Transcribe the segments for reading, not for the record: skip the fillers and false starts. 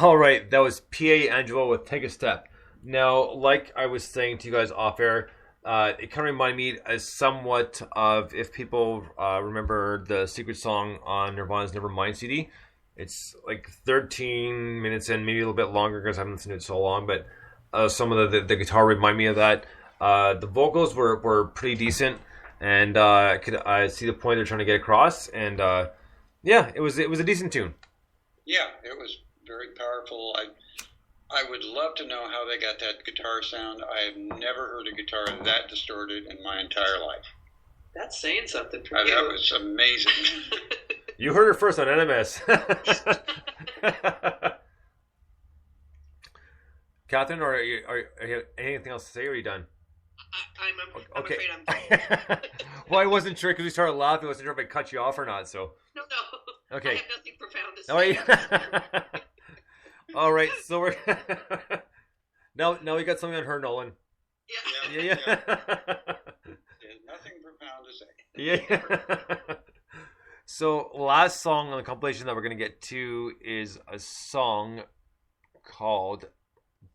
All right, that was P.A. Angelo with Take a Step. Now, like I was saying to you guys off air, it kind of reminded me as somewhat of, if people remember the secret song on Nirvana's Nevermind CD. It's like 13 minutes and maybe a little bit longer because I haven't listened to it so long, but some of the guitar remind me of that. The vocals were pretty decent, and I could see the point they're trying to get across, and yeah, it was a decent tune. Yeah, it was very powerful. I would love to know how they got that guitar sound. I have never heard a guitar that distorted in my entire life. That's saying something for you. That was amazing. You heard it first on NMS. Catherine, or are you anything else to say, or are you done? I'm afraid I'm done. Well, I wasn't sure because we started laughing. I wasn't sure if I cut you off or not. So No. Okay. I have nothing profound to say. All right, so we're now we got something on her, Nolan. Yeah. Nothing profound to say. Yeah. So last song on the compilation that we're gonna get to is a song called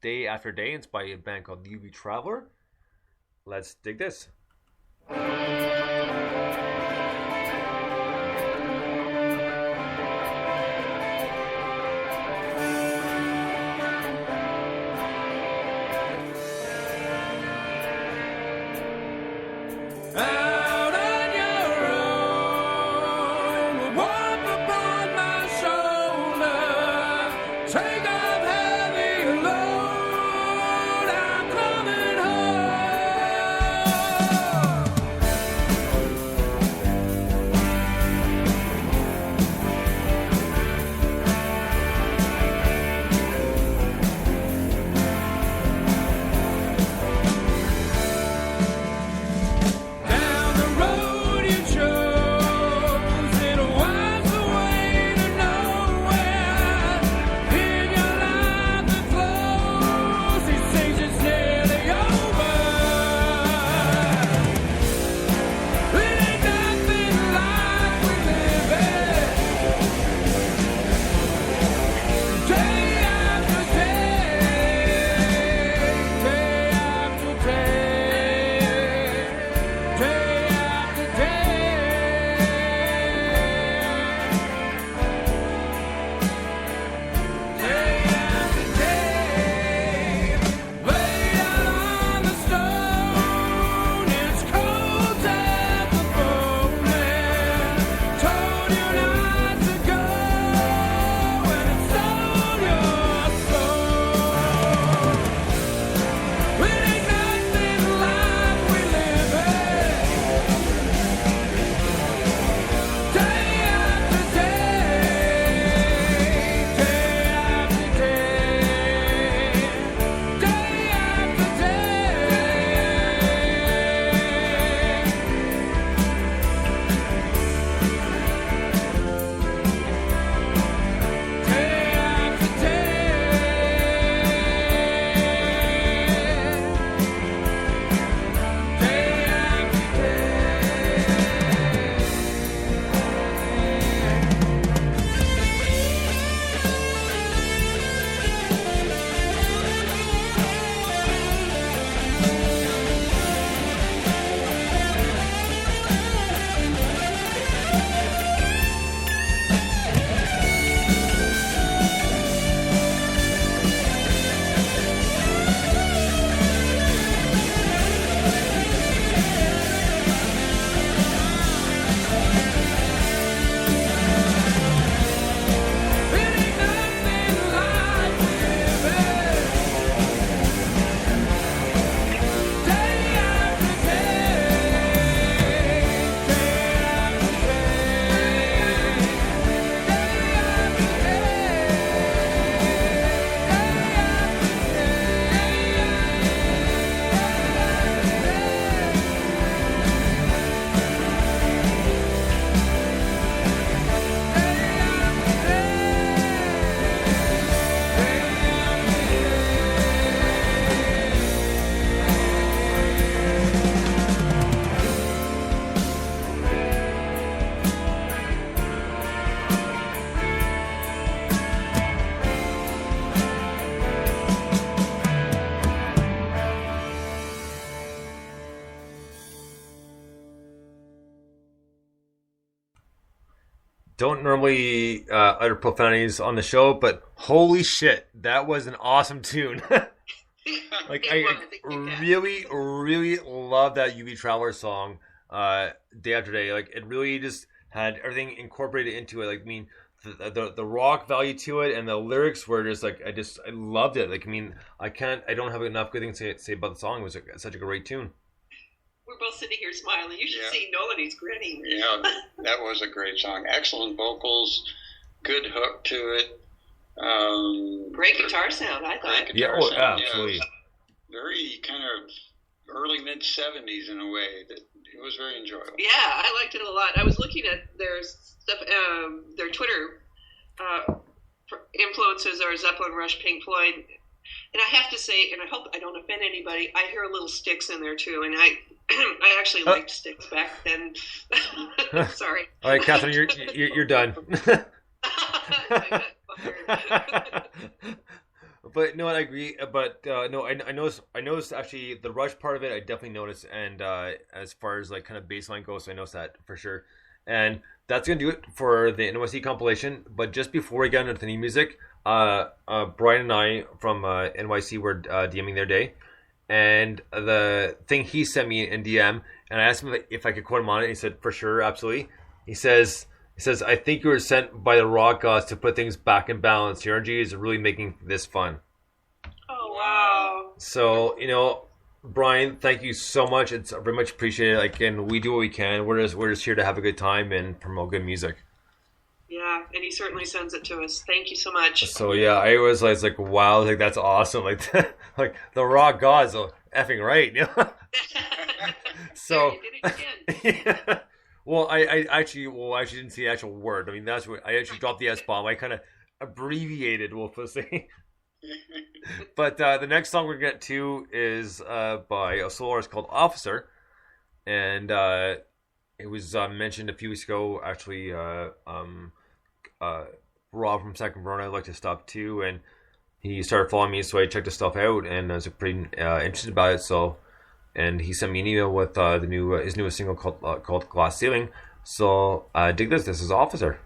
"Day After Day." It's by a band called UB Traveler. Let's dig this. don't normally utter profanities on the show, but holy shit, that was an awesome tune. Like I really, really love that UV Traveler song, day after day. Like it really just had everything incorporated into it. Like I mean, the rock value to it and the lyrics were just like I loved it. Like I mean, I don't have enough good things to say about the song. It was such a great tune. We're both sitting here smiling. You should see Nolan. He's grinning. Yeah, that was a great song. Excellent vocals, good hook to it. Great guitar sound, I thought. Absolutely. Yeah, very kind of early mid 70s in a way that it was very enjoyable. Yeah, I liked it a lot. I was looking at their stuff, their Twitter influences are Zeppelin, Rush, Pink Floyd, and I have to say, and I hope I don't offend anybody, I hear a little Styx in there too, and I actually liked Styx back then. Sorry. All right, Catherine, you're done. But no, I agree. But no, I noticed actually the Rush part of it. I definitely noticed, and as far as like kind of baseline goes, I noticed that for sure. And that's gonna do it for the NYC compilation. But just before we get into the new music, Brian and I from NYC were DMing their day, and the thing he sent me in DM, and I asked him if I could quote him on it. He said for sure, absolutely. He says, I think you were sent by the rock gods to put things back in balance. Your energy is really making this fun. Oh, wow. So, Brian, thank you so much. It's very much appreciated. Like, and we do what we can. We're just here to have a good time and promote good music. Yeah, and he certainly sends it to us. Thank you so much. So, yeah, I was like, wow, like that's awesome. Like, like the rock gods are effing right. So, you did it again. Yeah. Well, I actually didn't see the actual word. I mean, that's what I actually dropped the S-bomb. I kind of abbreviated, we'll say. But the next song we're going to get to is by a solo artist called Officer. And it was mentioned a few weeks ago, actually, Rob from Second Verona I'd like to stop too. And he started following me, so I checked his stuff out and I was pretty interested about it. So... And he sent me an email with his newest single called Glass Ceiling. So dig this. This is Officer.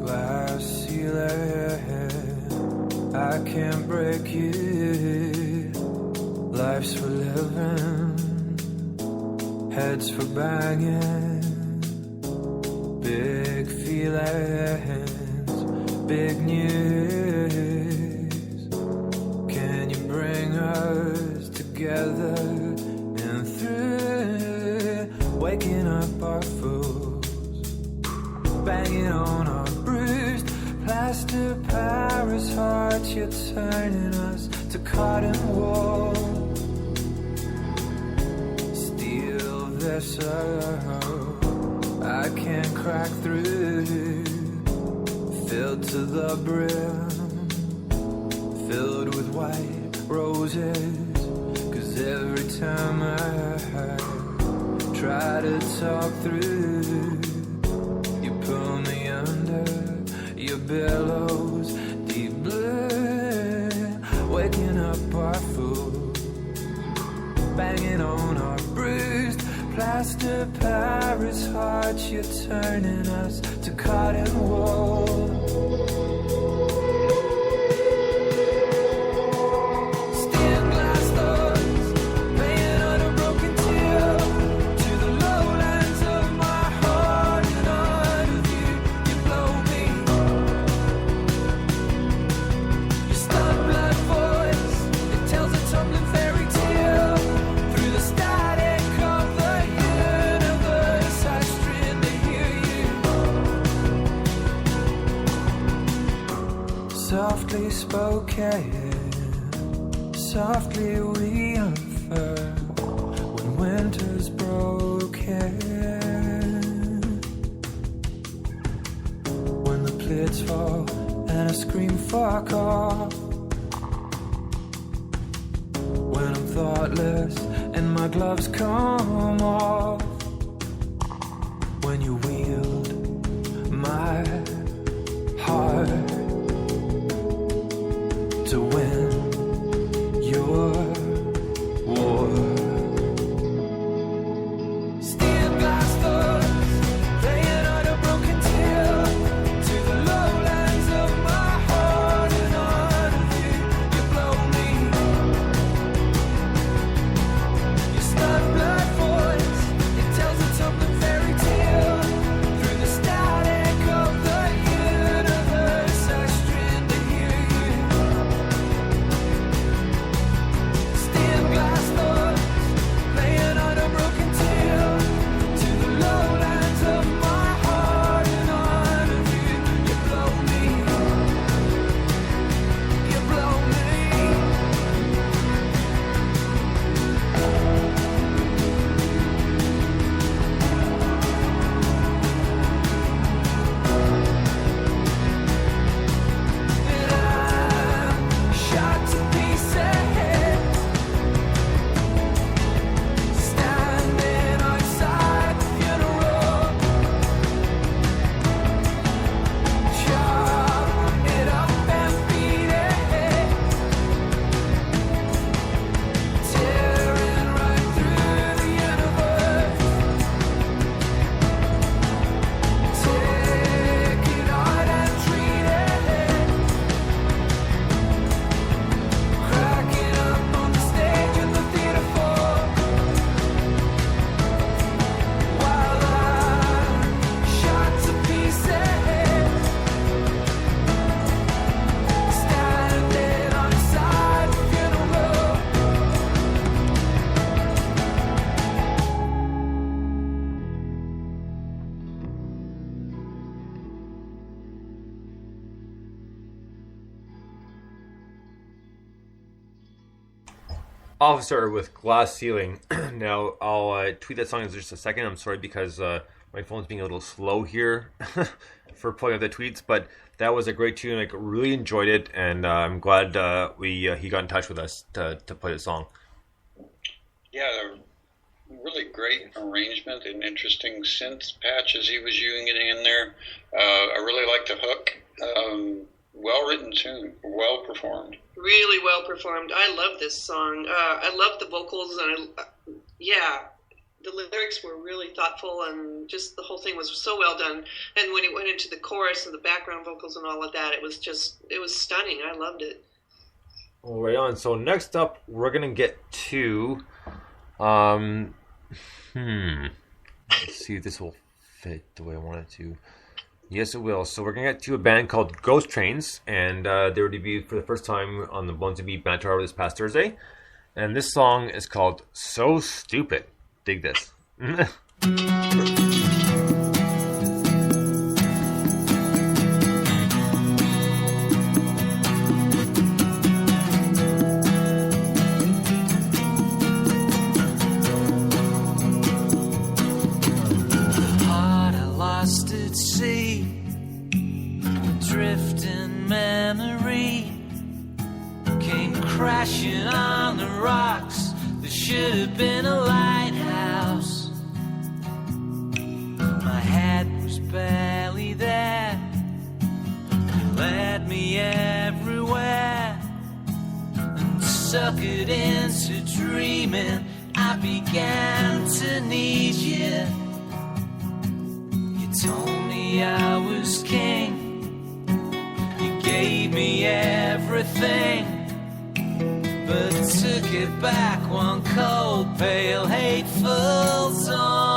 Glass ceiling, I can't break you. Life's for living. Heads for banging, big feelings, big news. Can you bring us together and through? Waking up our fools, banging on our bruised plaster Paris hearts. You're turning us to cotton wool. So I can't crack through, filled to the brim, filled with white roses. 'Cause every time I try to talk through, you pull me under your billows, deep blue. Waking up our fools, banging on our bruised plaster Paris hearts. You're turning us to cotton wool. Stained glass doors, playing on a broken tear, to the lowlands of my heart. And under you, you blow me. Your stunned blood voice, it tells a tumbling fairy tale through the static of the universe. I strain to hear you. Softly spoken, softly we unfurl when winter's broken. When the plates fall and I scream fuck off. When I'm thoughtless and my gloves come off. When you wield my Officer with Glass Ceiling. Now, I'll tweet that song in just a second. I'm sorry because my phone's being a little slow here for pulling up the tweets, but that was a great tune. I really enjoyed it, and I'm glad he got in touch with us to play the song. Yeah, really great arrangement and interesting synth patches he was using it in there. I really liked the hook. Well-written tune, well performed. Really well performed. I love this song. I love the vocals, and the lyrics were really thoughtful, and just the whole thing was so well done. And when it went into the chorus and the background vocals and all of that, it was stunning. I loved it. Well, right on. So next up, we're gonna get to, let's see if this will fit the way I want it to. Yes, it will. So we're going to get to a band called Ghost Trains, and they were debuted for the first time on the Bones and Beat Banter this past Thursday. And this song is called So Stupid. Dig this. Heart I lost at sea, drifting memory came crashing on the rocks. There should have been a lighthouse. My head was barely there. You led me everywhere and suckered into dreaming. I began to need you. You told me I was king. You gave me everything, but took it back one cold, pale, hateful song.